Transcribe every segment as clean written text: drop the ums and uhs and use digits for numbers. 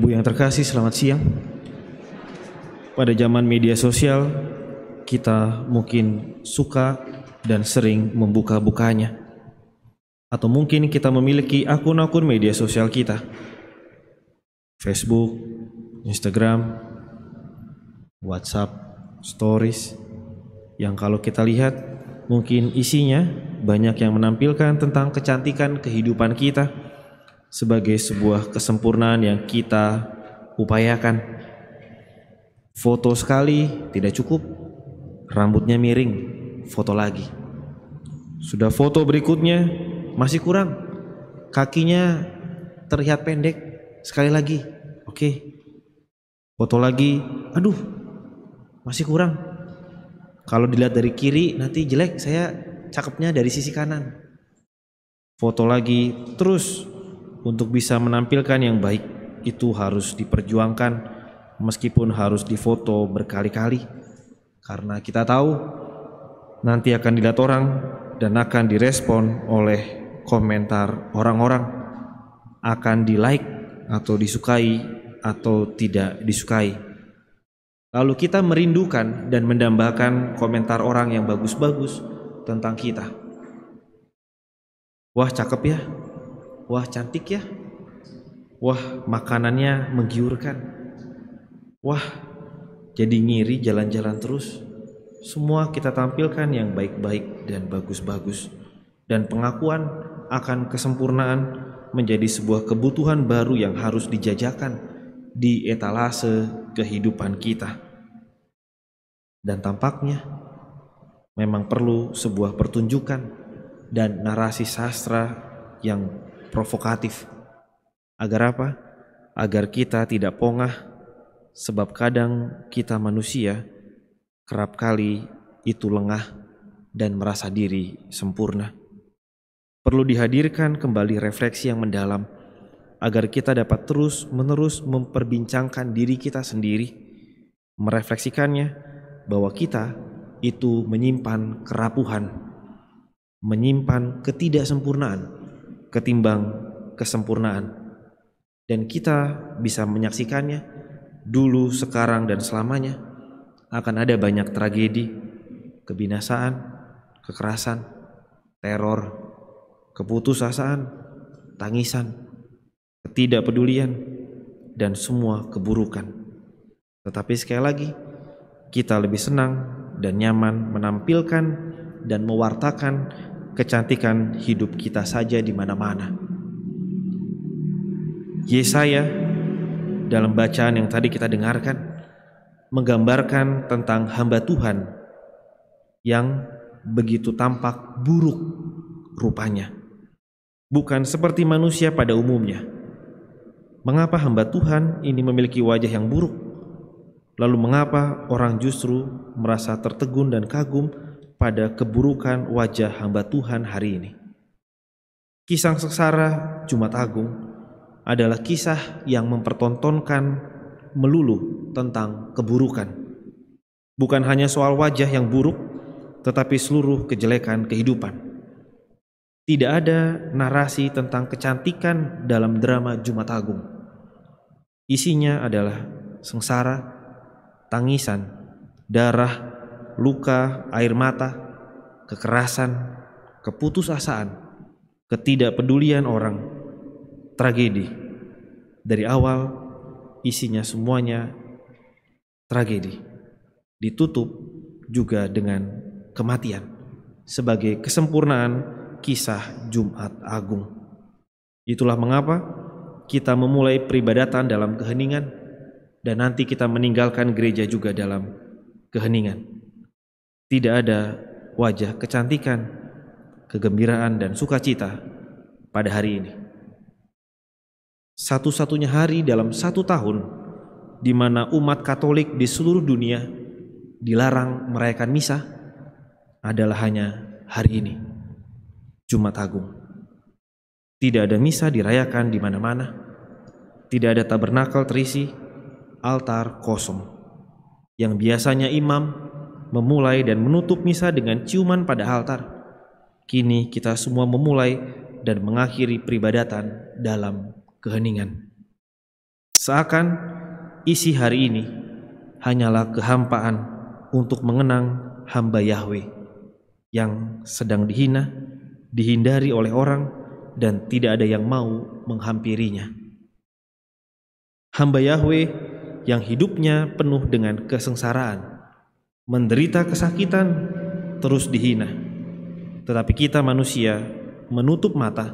Ibu yang terkasih, selamat siang. Pada zaman media sosial, kita mungkin suka dan sering membuka-bukanya. Atau mungkin kita memiliki akun-akun media sosial kita. Facebook, Instagram, WhatsApp, Stories. Yang kalau kita lihat, mungkin isinya banyak yang menampilkan tentang kecantikan kehidupan kita sebagai sebuah kesempurnaan yang kita upayakan. Foto sekali tidak cukup, rambutnya miring, foto lagi. Sudah foto berikutnya, masih kurang, kakinya terlihat pendek, sekali lagi, oke. Foto lagi, aduh, masih kurang. Kalau dilihat dari kiri nanti jelek, saya cakepnya dari sisi kanan. Foto lagi, terus. Untuk bisa menampilkan yang baik itu harus diperjuangkan, meskipun harus difoto berkali-kali, karena kita tahu nanti akan dilihat orang dan akan direspon oleh komentar orang-orang, akan di-like atau disukai atau tidak disukai. Lalu kita merindukan dan mendambakan komentar orang yang bagus-bagus tentang kita. Wah, cakep ya. Wah, cantik ya. Wah, makanannya menggiurkan. Wah, jadi ngiri jalan-jalan terus. Semua kita tampilkan yang baik-baik dan bagus-bagus. Dan pengakuan akan kesempurnaan menjadi sebuah kebutuhan baru yang harus dijajakan di etalase kehidupan kita. Dan tampaknya memang perlu sebuah pertunjukan dan narasi sastra yang provokatif. Agar apa? Agar kita tidak pongah, sebab kadang kita manusia kerap kali itu lengah dan merasa diri sempurna. Perlu dihadirkan kembali refleksi yang mendalam agar kita dapat terus-menerus memperbincangkan diri kita sendiri, merefleksikannya bahwa kita itu menyimpan kerapuhan, menyimpan ketidaksempurnaan ketimbang kesempurnaan, dan kita bisa menyaksikannya dulu, sekarang, dan selamanya. Akan ada banyak tragedi, kebinasaan, kekerasan, teror, keputusasaan, tangisan, ketidakpedulian, dan semua keburukan. Tetapi sekali lagi, kita lebih senang dan nyaman menampilkan dan mewartakan kecantikan hidup kita saja di mana-mana. Yesaya dalam bacaan yang tadi kita dengarkan menggambarkan tentang hamba Tuhan yang begitu tampak buruk rupanya, bukan seperti manusia pada umumnya. Mengapa hamba Tuhan ini memiliki wajah yang buruk? Lalu mengapa orang justru merasa tertegun dan kagum pada keburukan wajah hamba Tuhan hari ini? Kisah sengsara Jumat Agung adalah kisah yang mempertontonkan melulu tentang keburukan. Bukan hanya soal wajah yang buruk, tetapi seluruh kejelekan kehidupan. Tidak ada narasi tentang kecantikan dalam drama Jumat Agung. Isinya adalah sengsara, tangisan, darah, luka, air mata, kekerasan, keputusasaan, ketidakpedulian orang, tragedi. Dari awal isinya semuanya tragedi. Ditutup juga dengan kematian sebagai kesempurnaan kisah Jumat Agung. Itulah mengapa kita memulai peribadatan dalam keheningan dan nanti kita meninggalkan gereja juga dalam keheningan. Tidak ada wajah kecantikan, kegembiraan dan sukacita pada hari ini. Satu-satunya hari dalam 1 tahun di mana umat Katolik di seluruh dunia dilarang merayakan misa adalah hanya hari ini, Jumat Agung. Tidak ada misa dirayakan di mana-mana. Tidak ada tabernakel terisi, altar kosong. Yang biasanya imam memulai dan menutup misa dengan ciuman pada altar, kini kita semua memulai dan mengakhiri peribadatan dalam keheningan. Seakan isi hari ini hanyalah kehampaan untuk mengenang hamba Yahweh yang sedang dihina, dihindari oleh orang, dan tidak ada yang mau menghampirinya. Hamba Yahweh yang hidupnya penuh dengan kesengsaraan, menderita kesakitan, terus dihina. Tetapi kita manusia menutup mata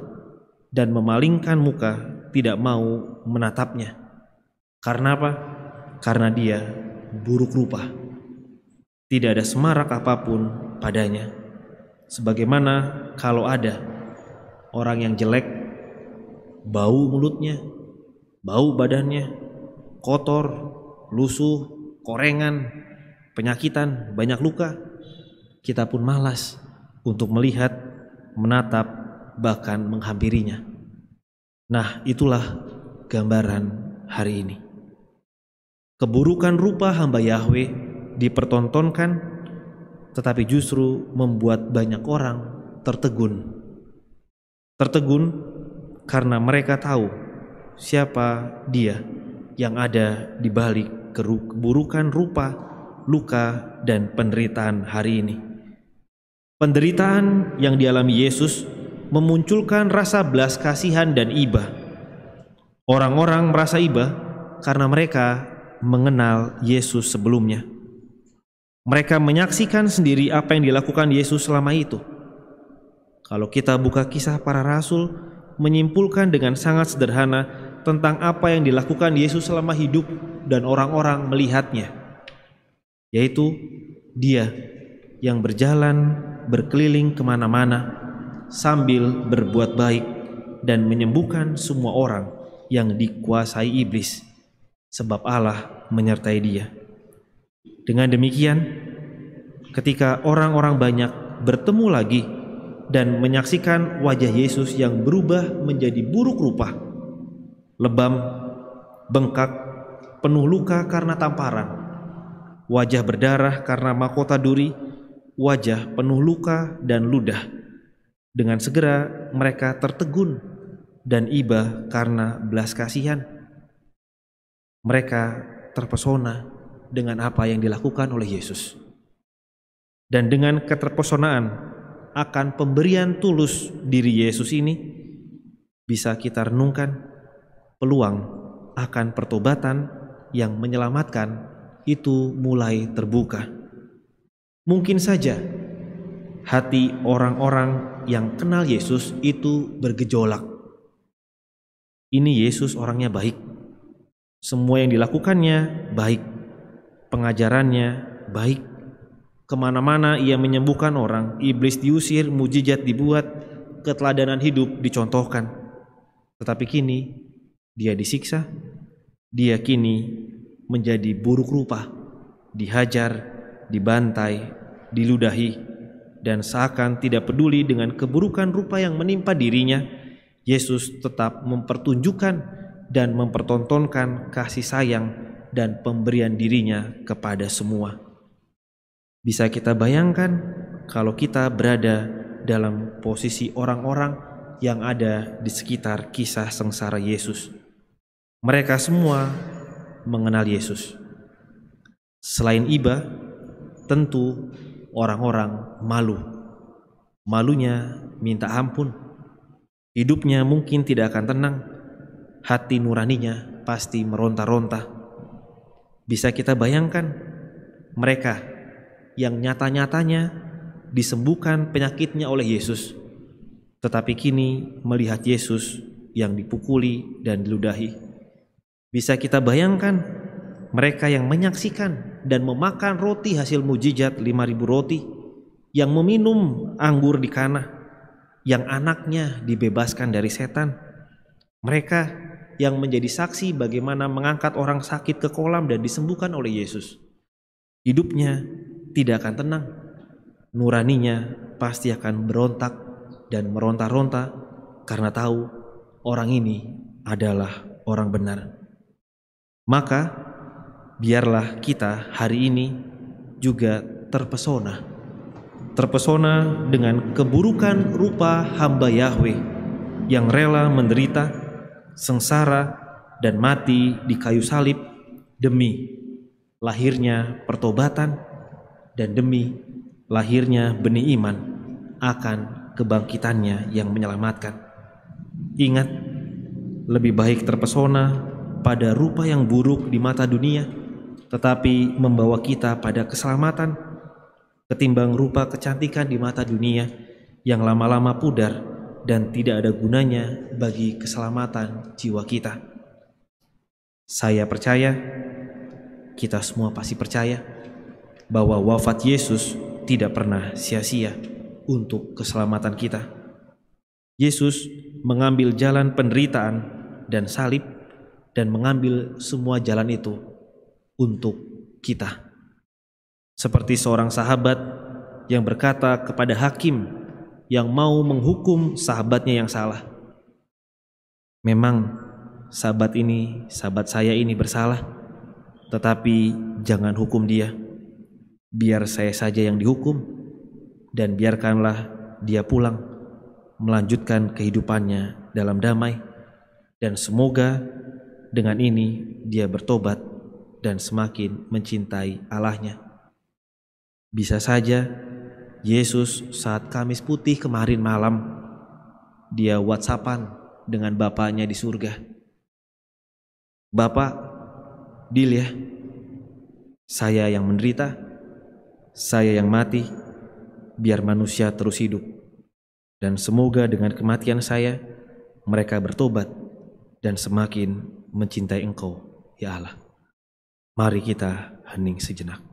dan memalingkan muka, tidak mau menatapnya. Karena apa? Karena dia buruk rupa. Tidak ada semarak apapun padanya. Sebagaimana kalau ada orang yang jelek, bau mulutnya, bau badannya, kotor, lusuh, korengan, penyakitan, banyak luka, kita pun malas untuk melihat, menatap, bahkan menghampirinya. Nah, itulah gambaran hari ini. Keburukan rupa hamba Yahweh dipertontonkan, tetapi justru membuat banyak orang tertegun. Tertegun karena mereka tahu siapa dia yang ada di balik keburukan rupa, luka, dan penderitaan hari ini. Penderitaan yang dialami Yesus memunculkan rasa belas kasihan dan iba. Orang-orang merasa iba karena mereka mengenal Yesus sebelumnya. Mereka menyaksikan sendiri apa yang dilakukan Yesus selama itu. Kalau kita buka kisah para rasul, menyimpulkan dengan sangat sederhana tentang apa yang dilakukan Yesus selama hidup dan orang-orang melihatnya, yaitu dia yang berjalan berkeliling kemana-mana sambil berbuat baik dan menyembuhkan semua orang yang dikuasai iblis, sebab Allah menyertai dia. Dengan demikian, ketika orang-orang banyak bertemu lagi dan menyaksikan wajah Yesus yang berubah menjadi buruk rupa, lebam, bengkak, penuh luka karena tamparan, wajah berdarah karena mahkota duri, wajah penuh luka dan ludah, dengan segera mereka tertegun dan iba karena belas kasihan. Mereka terpesona dengan apa yang dilakukan oleh Yesus. Dan dengan keterpesonaan akan pemberian tulus diri Yesus ini, bisa kita renungkan peluang akan pertobatan yang menyelamatkan itu mulai terbuka. Mungkin saja hati orang-orang yang kenal Yesus itu bergejolak. Ini Yesus orangnya baik, semua yang dilakukannya baik, pengajarannya baik, kemana-mana ia menyembuhkan orang, iblis diusir, mujizat dibuat, keteladanan hidup dicontohkan. Tetapi kini dia disiksa, dia kini menjadi buruk rupa, dihajar, dibantai, diludahi, dan seakan tidak peduli dengan keburukan rupa yang menimpa dirinya, Yesus tetap mempertunjukkan dan mempertontonkan kasih sayang dan pemberian dirinya kepada semua. Bisa kita bayangkan kalau kita berada dalam posisi orang-orang yang ada di sekitar kisah sengsara Yesus. Mereka semua mengenal Yesus. Selain iba, tentu orang-orang malu. Malunya minta ampun. Hidupnya mungkin tidak akan tenang. Hati nuraninya pasti meronta-ronta. Bisa kita bayangkan mereka yang nyata-nyatanya disembuhkan penyakitnya oleh Yesus, tetapi kini melihat Yesus yang dipukuli dan diludahi. Bisa kita bayangkan mereka yang menyaksikan dan memakan roti hasil mujizat 5.000 roti, yang meminum anggur di Kana, yang anaknya dibebaskan dari setan. Mereka yang menjadi saksi bagaimana mengangkat orang sakit ke kolam dan disembuhkan oleh Yesus. Hidupnya tidak akan tenang. Nuraninya pasti akan berontak dan meronta-ronta karena tahu orang ini adalah orang benar. Maka biarlah kita hari ini juga terpesona dengan keburukan rupa hamba Yahweh yang rela menderita, sengsara, dan mati di kayu salib demi lahirnya pertobatan dan demi lahirnya benih iman akan kebangkitannya yang menyelamatkan. Ingat, lebih baik terpesona pada rupa yang buruk di mata dunia, tetapi membawa kita pada keselamatan, ketimbang rupa kecantikan di mata dunia yang lama-lama pudar dan tidak ada gunanya bagi keselamatan jiwa kita. Saya percaya, kita semua pasti percaya, bahwa wafat Yesus tidak pernah sia-sia untuk keselamatan kita. Yesus mengambil jalan penderitaan dan salib dan mengambil semua jalan itu untuk kita. Seperti seorang sahabat yang berkata kepada hakim yang mau menghukum sahabatnya yang salah, "Memang sahabat saya ini bersalah, tetapi jangan hukum dia. Biar saya saja yang dihukum, dan biarkanlah dia pulang, melanjutkan kehidupannya dalam damai, dan semoga dengan ini dia bertobat dan semakin mencintai Allahnya." Bisa saja Yesus saat Kamis Putih kemarin malam, dia WhatsAppan dengan Bapaknya di surga. "Bapak, deal ya. Saya yang menderita, saya yang mati, biar manusia terus hidup. Dan semoga dengan kematian saya, mereka bertobat dan semakin mencintai Engkau, ya Allah." Mari kita hening sejenak.